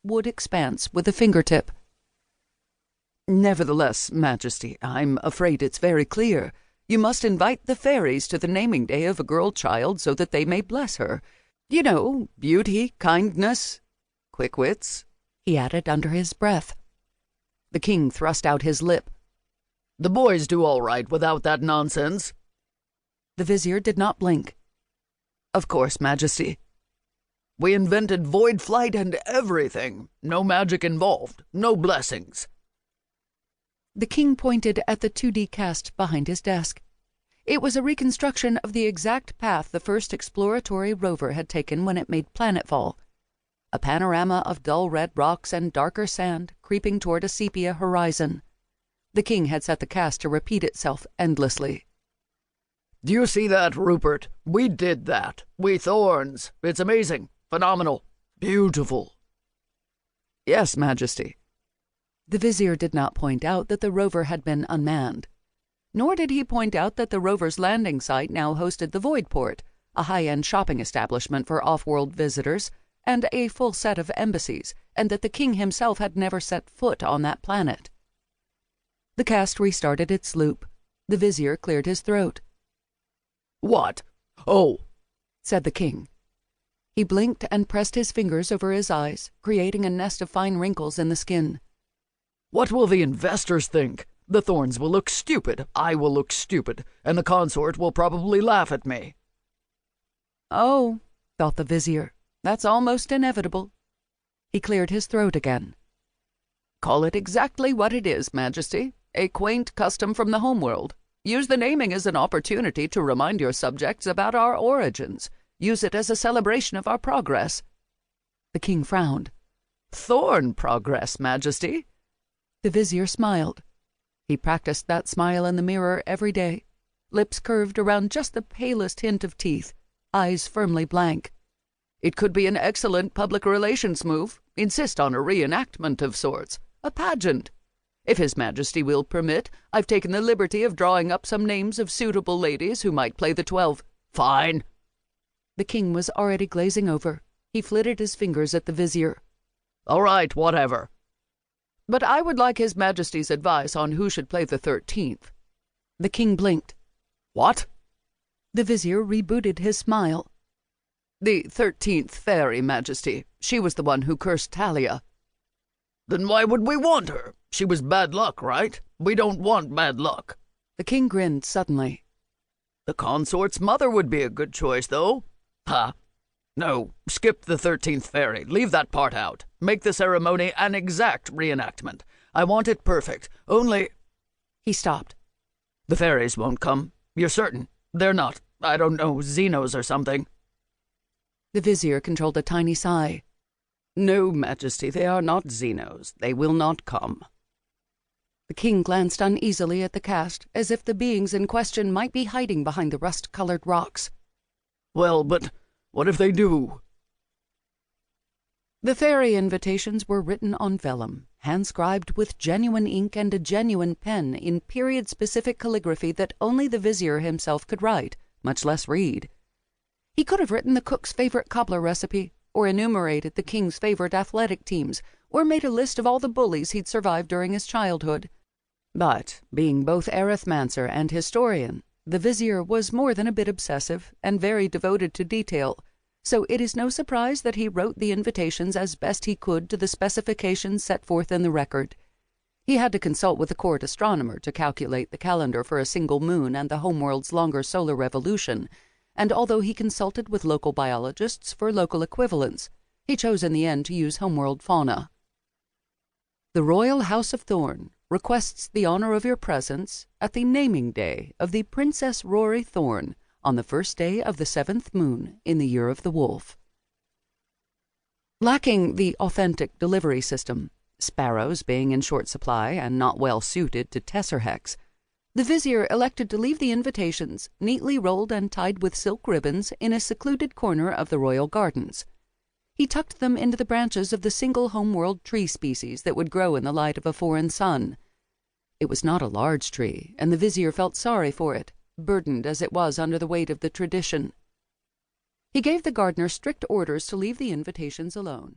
wood expanse with a fingertip. "Nevertheless, Majesty, I'm afraid it's very clear. You must invite the fairies to the naming day of a girl-child so that they may bless her. You know, beauty, kindness, quick wits," he added under his breath. The king thrust out his lip. "The boys do all right without that nonsense." The vizier did not blink. "Of course, Majesty." "We invented void flight and everything. No magic involved. No blessings." The king pointed at the 2D cast behind his desk. It was a reconstruction of the exact path the first exploratory rover had taken when it made planetfall. A panorama of dull red rocks and darker sand creeping toward a sepia horizon. The king had set the cast to repeat itself endlessly. "Do you see that, Rupert? We did that. We Thorns. It's amazing. Phenomenal. Beautiful." "Yes, Majesty." The vizier did not point out that the rover had been unmanned. Nor did he point out that the rover's landing site now hosted the Voidport, a high-end shopping establishment for off-world visitors, and a full set of embassies, and that the king himself had never set foot on that planet. The cast restarted its loop. The vizier cleared his throat. "What? Oh," said the king. He blinked and pressed his fingers over his eyes, creating a nest of fine wrinkles in the skin. "What will the investors think? The Thorns will look stupid, I will look stupid, and the consort will probably laugh at me." "Oh," thought the vizier, "that's almost inevitable." He cleared his throat again. "Call it exactly what it is, Majesty, a quaint custom from the homeworld. Use the naming as an opportunity to remind your subjects about our origins. Use it as a celebration of our progress." The king frowned. "Thorn progress, Majesty." The vizier smiled. He practiced that smile in the mirror every day, lips curved around just the palest hint of teeth, eyes firmly blank. "It could be an excellent public relations move. Insist on a reenactment of sorts, a pageant. If His Majesty will permit, I've taken the liberty of drawing up some names of suitable ladies who might play the 12. "Fine." The king was already glazing over. He flitted his fingers at the vizier. "All right, whatever. But I would like His Majesty's advice on who should play the 13th. The king blinked. "What?" The vizier rebooted his smile. "The 13th fairy, Majesty. She was the one who cursed Talia." "Then why would we want her? She was bad luck, right? We don't want bad luck." The king grinned suddenly. "The consort's mother would be a good choice, though." "Ha! No, skip the 13th fairy. Leave that part out. Make the ceremony an exact reenactment. I want it perfect. Only—" He stopped. "The fairies won't come. You're certain? They're not, I don't know, Xenos or something." The vizier controlled a tiny sigh. "No, Majesty, they are not Xenos. They will not come." The king glanced uneasily at the cast, as if the beings in question might be hiding behind the rust-colored rocks. "Well, but what if they do?" The fairy invitations were written on vellum, hand-scribed with genuine ink and a genuine pen in period-specific calligraphy that only the vizier himself could write, much less read. He could have written the cook's favorite cobbler recipe, or enumerated the king's favorite athletic teams, or made a list of all the bullies he'd survived during his childhood. But, being both arithmancer and historian, the vizier was more than a bit obsessive and very devoted to detail, so it is no surprise that he wrote the invitations as best he could to the specifications set forth in the record. He had to consult with the court astronomer to calculate the calendar for a single moon and the homeworld's longer solar revolution, and although he consulted with local biologists for local equivalents, he chose in the end to use homeworld fauna. "The Royal House of Thorne requests the honor of your presence at the naming day of the Princess Rory Thorne on the first day of the 7th moon in the year of the wolf." Lacking the authentic delivery system, sparrows being in short supply and not well suited to tesserhex, the vizier elected to leave the invitations neatly rolled and tied with silk ribbons in a secluded corner of the royal gardens. He tucked them into the branches of the single homeworld tree species that would grow in the light of a foreign sun. It was not a large tree, and the vizier felt sorry for it, burdened as it was under the weight of the tradition. He gave the gardener strict orders to leave the invitations alone.